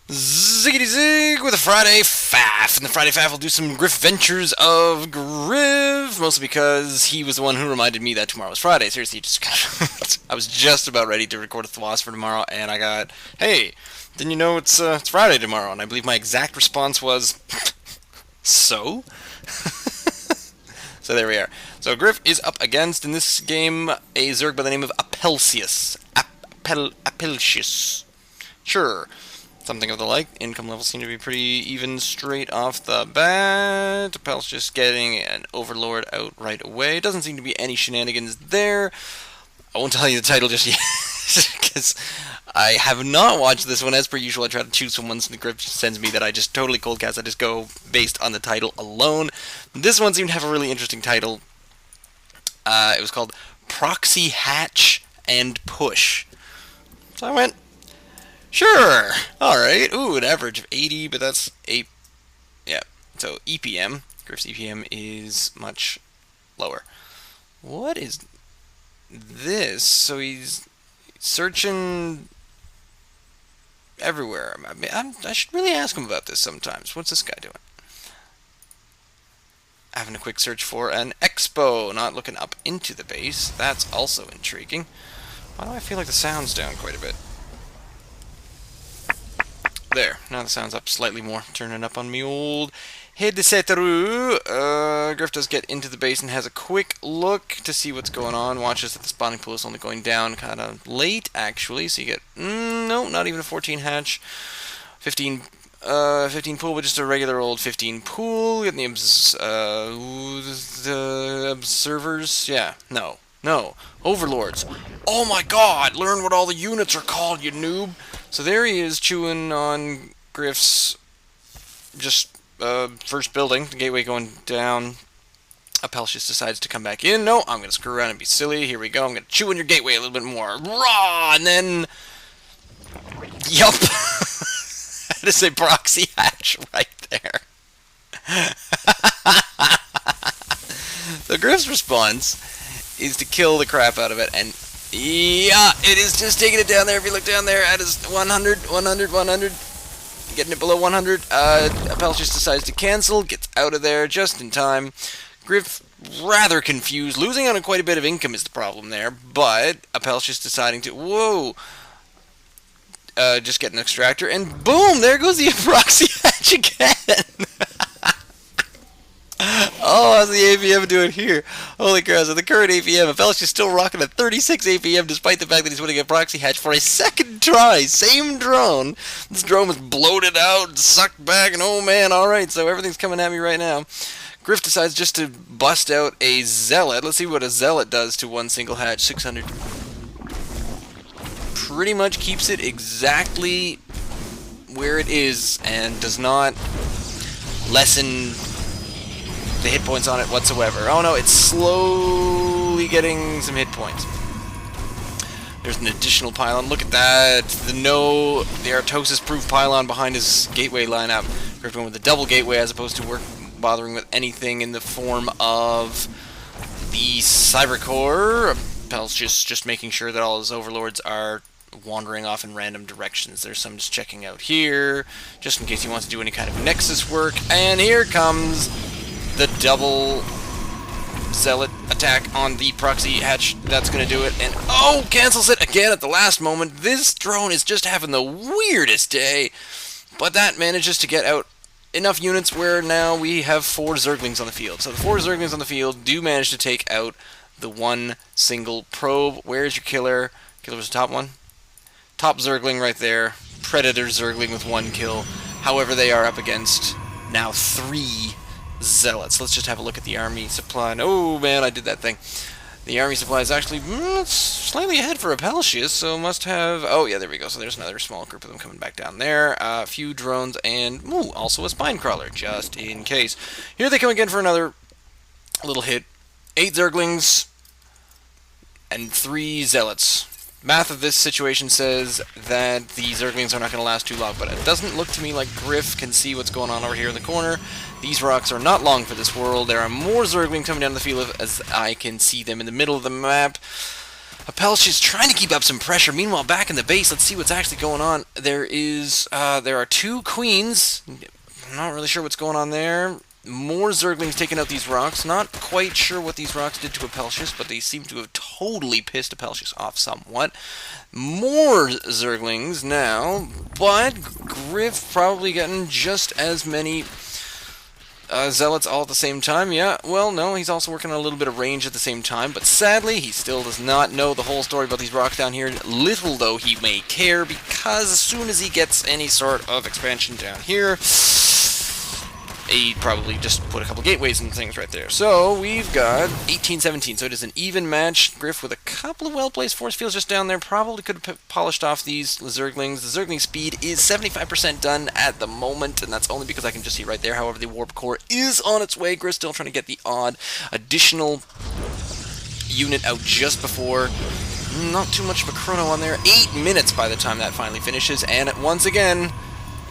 Ziggity zig with a Friday Faff. And the Friday Faff will do some griffventures of griff, mostly because he was the one who reminded me that tomorrow was Friday. Seriously, I was just about ready to record a Thwas for tomorrow, and I got, hey, didn't you know it's Friday tomorrow? And I believe my exact response was, so? So there we are. So Griff is up against, in this game, a Zerg by the name of Apelcius. Apelcius. Sure. Something of the like. Income levels seem to be pretty even straight off the bat. Apelcius getting an Overlord out right away. Doesn't seem to be any shenanigans there. I won't tell you the title just yet, because I have not watched this one. As per usual, I try to choose some ones the Griff sends me that I just totally cold cast. I just go based on the title alone. This one seemed to have a really interesting title. It was called Proxy Hatch and Push. So I went, sure, alright. Ooh, an average of 80, but that's 8. Yeah, so EPM. Griff's EPM is much lower. What is this? So he's searching everywhere. I should really ask him about this sometimes. What's this guy doing? Having a quick search for an expo, not looking up into the base. That's also intriguing. Why do I feel like the sound's down quite a bit? There, now the sound's up slightly more. Turning up on me old headset. Griff does get into the base and has a quick look to see what's going on. Watches that the spawning pool is only going down kind of late, actually. So you get, no, not even a 14 hatch. 15 pool, but just a regular old 15 pool. Getting the observers. Yeah, no. Overlords. Oh my god, learn what all the units are called, you noob. So there he is, chewing on Griff's just first building, the gateway going down. Apelcius decides to come back in. No, I'm going to screw around and be silly. Here we go. I'm going to chew on your gateway a little bit more. Raw! And then... Yup. That is a proxy hatch right there. So Griff's response is to kill the crap out of it, and yeah, it is just taking it down there. If you look down there, at his 100, getting it below 100. Apelcius decides to cancel, gets out of there just in time. Griff rather confused, losing on quite a bit of income is the problem there, but Apelcius deciding to, whoa, just get an extractor, and boom, there goes the proxy hatch again. Oh, how's the APM doing here? Holy crap, so the current APM, Apelcius is still rocking a 36 APM despite the fact that he's winning a proxy hatch for a second try. Same drone. This drone was bloated out, sucked back, and oh man, alright, so everything's coming at me right now. Griff decides just to bust out a Zealot. Let's see what a Zealot does to one single hatch. 600. Pretty much keeps it exactly where it is and does not lessen the hit points on it whatsoever. Oh no, it's slowly getting some hit points. There's an additional pylon. Look at that. The Artosis-proof pylon behind his gateway lineup. Griff went with the double gateway as opposed to bothering with anything in the form of the Cybercore. Apelcius just making sure that all his overlords are wandering off in random directions. There's some just checking out here, just in case he wants to do any kind of Nexus work. And here comes the double Zealot attack on the proxy hatch. That's going to do it. And oh, cancels it again at the last moment. This drone is just having the weirdest day. But that manages to get out enough units where now we have 4 Zerglings on the field. So the 4 Zerglings on the field do manage to take out the one single probe. Where's your killer? Killer was the top one. Top Zergling right there. Predator Zergling with 1 kill. However, they are up against now 3 Zealots. Let's just have a look at the army supply. Oh man, I did that thing. The army supply is actually slightly ahead for Apelcius, so must have... Oh yeah, there we go. So there's another small group of them coming back down there. A few drones and also a spine crawler, just in case. Here they come again for another little hit. 8 Zerglings and 3 Zealots. Math of this situation says that the Zerglings are not going to last too long, but it doesn't look to me like Griff can see what's going on over here in the corner. These rocks are not long for this world. There are more Zerglings coming down the field as I can see them in the middle of the map. Apelcius trying to keep up some pressure. Meanwhile, back in the base, let's see what's actually going on. There are 2 queens. I'm not really sure what's going on there. More Zerglings taking out these rocks. Not quite sure what these rocks did to Apelcius, but they seem to have totally pissed Apelcius off somewhat. More Zerglings now, but Griff probably getting just as many Zealots all at the same time. Yeah, well, no, he's also working on a little bit of range at the same time, but sadly, he still does not know the whole story about these rocks down here, little though he may care, because as soon as he gets any sort of expansion down here, he probably just put a couple gateways and things right there. So we've got 18-17, so it is an even match. Griff with a couple of well-placed force fields just down there probably could have polished off these Zerglings. The Zergling speed is 75% done at the moment, and that's only because I can just see right there. However, the Warp Core is on its way. Griff's still trying to get the odd additional unit out just before. Not too much of a chrono on there. 8 minutes by the time that finally finishes, and once again,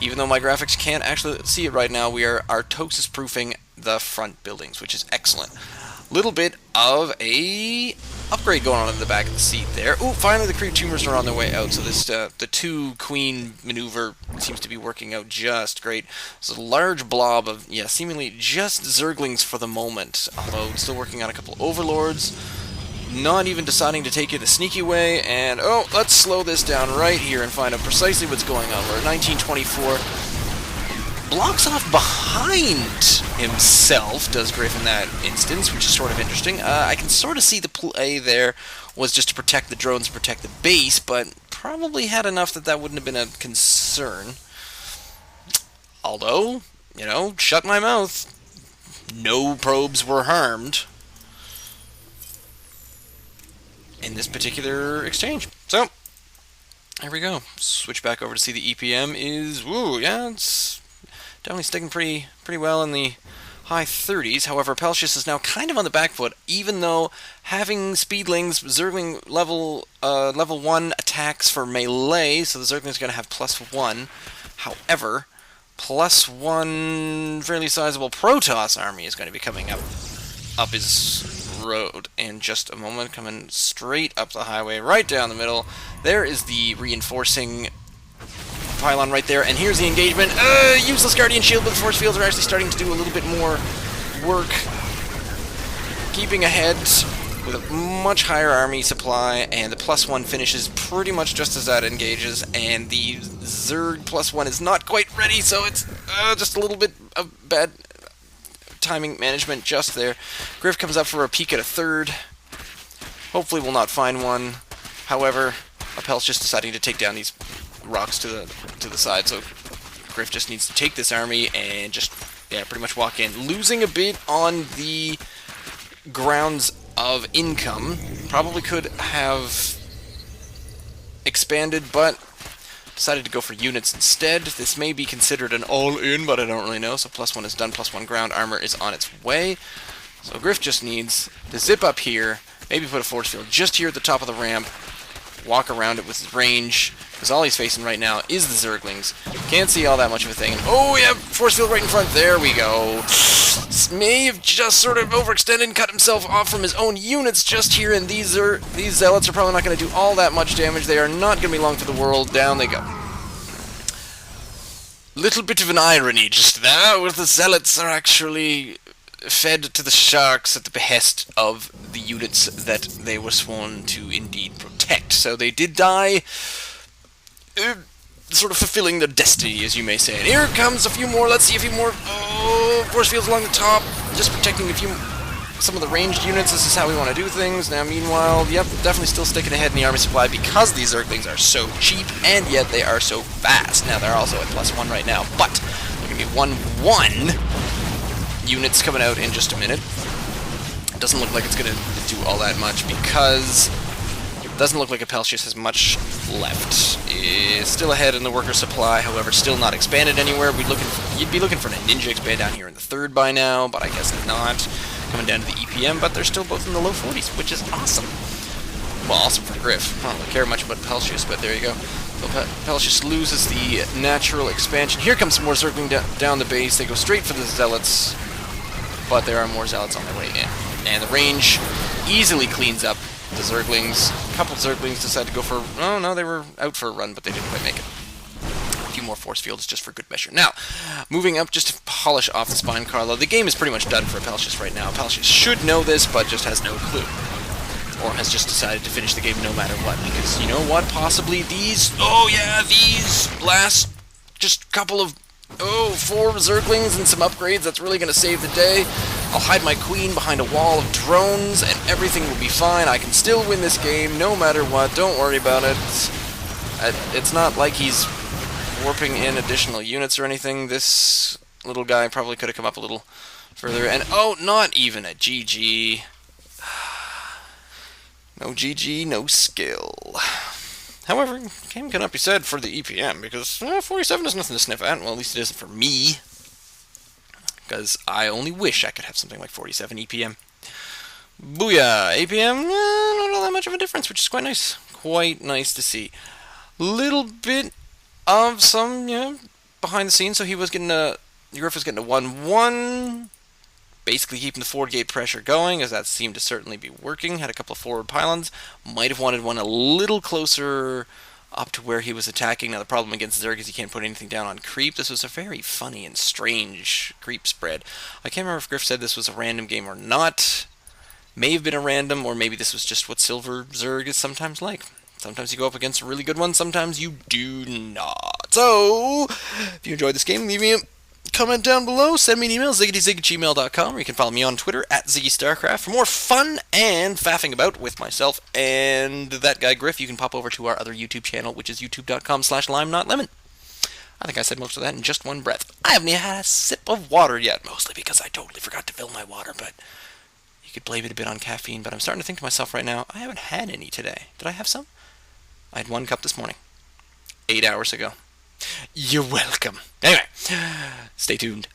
even though my graphics can't actually see it right now, we are artosis-proofing the front buildings, which is excellent. Little bit of a upgrade going on in the back of the seat there. Ooh, finally the creep tumors are on their way out, so this the 2-queen maneuver seems to be working out just great. It's a large blob of, yeah, seemingly just Zerglings for the moment, although still working on a couple overlords. Not even deciding to take it the sneaky way, and oh, let's slow this down right here and find out precisely what's going on. We're at 1924. Blocks off behind himself, does Griff in that instance, which is sort of interesting. I can sort of see the play there was just to protect the drones, protect the base, but probably had enough that that wouldn't have been a concern. Although, you know, shut my mouth. No probes were harmed in this particular exchange. So, there we go. Switch back over to see the EPM is, woo, yeah, it's definitely sticking pretty well in the high 30s. However, Apelcius is now kind of on the back foot, even though having Speedlings, Zergling level 1 attacks for melee, so the Zergling's going to have +1. However, +1 fairly sizable Protoss army is going to be coming up his road in just a moment, coming straight up the highway, right down the middle. There is the reinforcing pylon right there, and here's the engagement. Useless Guardian Shield, but the force fields are actually starting to do a little bit more work, keeping ahead with a much higher army supply, and the +1 finishes pretty much just as that engages, and the Zerg +1 is not quite ready, so it's just a little bit of bad timing management just there. Griff comes up for a peek at a third. Hopefully we'll not find one. However, Apel's just deciding to take down these rocks to the side, so Griff just needs to take this army and just, yeah, pretty much walk in. Losing a bit on the grounds of income. Probably could have expanded, but decided to go for units instead. This may be considered an all-in, but I don't really know. So +1 is done, +1 ground armor is on its way. So Griff just needs to zip up here, maybe put a force field just here at the top of the ramp, walk around it with his range, because all he's facing right now is the Zerglings. Can't see all that much of a thing. And oh, yeah, force field right in front. There we go. May have just sort of overextended and cut himself off from his own units just here, and these Zealots are probably not going to do all that much damage. They are not going to be long for the world. Down they go. Little bit of an irony just there, where the Zealots are actually fed to the sharks at the behest of the units that they were sworn to indeed protect. So they did die, sort of fulfilling their destiny, as you may say. And here comes a few more. Let's see a few more. Oh, force fields along the top, just protecting some of the ranged units. This is how we want to do things. Now, meanwhile, yep, definitely still sticking ahead in the army supply because these Zerglings are so cheap, and yet they are so fast. Now, they're also at +1 right now, but they're going to be 1-1 units coming out in just a minute. It doesn't look like it's going to do all that much because it doesn't look like Apelcius has much left. It's still ahead in the worker supply, however, still not expanded anywhere. You'd be looking for a ninja expand down here in the 3rd by now, but I guess not. Coming down to the EPM, but they're still both in the low 40s, which is awesome. Well, awesome for Griff. I don't really care much about Apelcius, but there you go. So Apelcius loses the natural expansion. Here comes some more Zergling down the base. They go straight for the Zealots, but there are more Zealots on their way in. And the range easily cleans up the Zerglings. A couple of Zerglings decided to go for... Oh, no, they were out for a run, but they didn't quite make it. A few more force fields just for good measure. Now, moving up just to polish off the spine, Carlo. The game is pretty much done for Apelcius right now. Apelcius should know this, but just has no clue. Or has just decided to finish the game no matter what. Because, you know what? Possibly these... Oh, yeah, these last... Just a couple of... Oh, 4 Zerglings and some upgrades. That's really going to save the day. I'll hide my queen behind a wall of drones, and everything will be fine. I can still win this game no matter what. Don't worry about it. It's not like he's warping in additional units or anything. This little guy probably could have come up a little further. And, oh, not even a GG. No GG, no skill. However, game cannot be said for the EPM, because 47 is nothing to sniff at. Well, at least it isn't for me. Because I only wish I could have something like 47 EPM. Booyah! APM, not all that much of a difference, which is quite nice. Quite nice to see. Little bit of some, behind the scenes. So he was getting Griff was getting a 1-1. Basically keeping the forward gate pressure going, as that seemed to certainly be working. Had a couple of forward pylons. Might have wanted one a little closer up to where he was attacking. Now the problem against Zerg is he can't put anything down on creep. This was a very funny and strange creep spread. I can't remember if Griff said this was a random game or not. May have been a random, or maybe this was just what Silver Zerg is sometimes like. Sometimes you go up against a really good one, sometimes you do not. So, if you enjoyed this game, leave me a comment down below, send me an email, ziggityzig@gmail.com, or you can follow me on Twitter, @ZiggyStarcraft, for more fun and faffing about with myself and that guy Griff. You can pop over to our other YouTube channel, which is youtube.com/limenotlemon. I think I said most of that in just one breath. I haven't even had a sip of water yet, mostly because I totally forgot to fill my water, but you could blame it a bit on caffeine, but I'm starting to think to myself right now, I haven't had any today. Did I have some? I had 1 cup this morning, 8 hours ago. You're welcome. Anyway, stay tuned.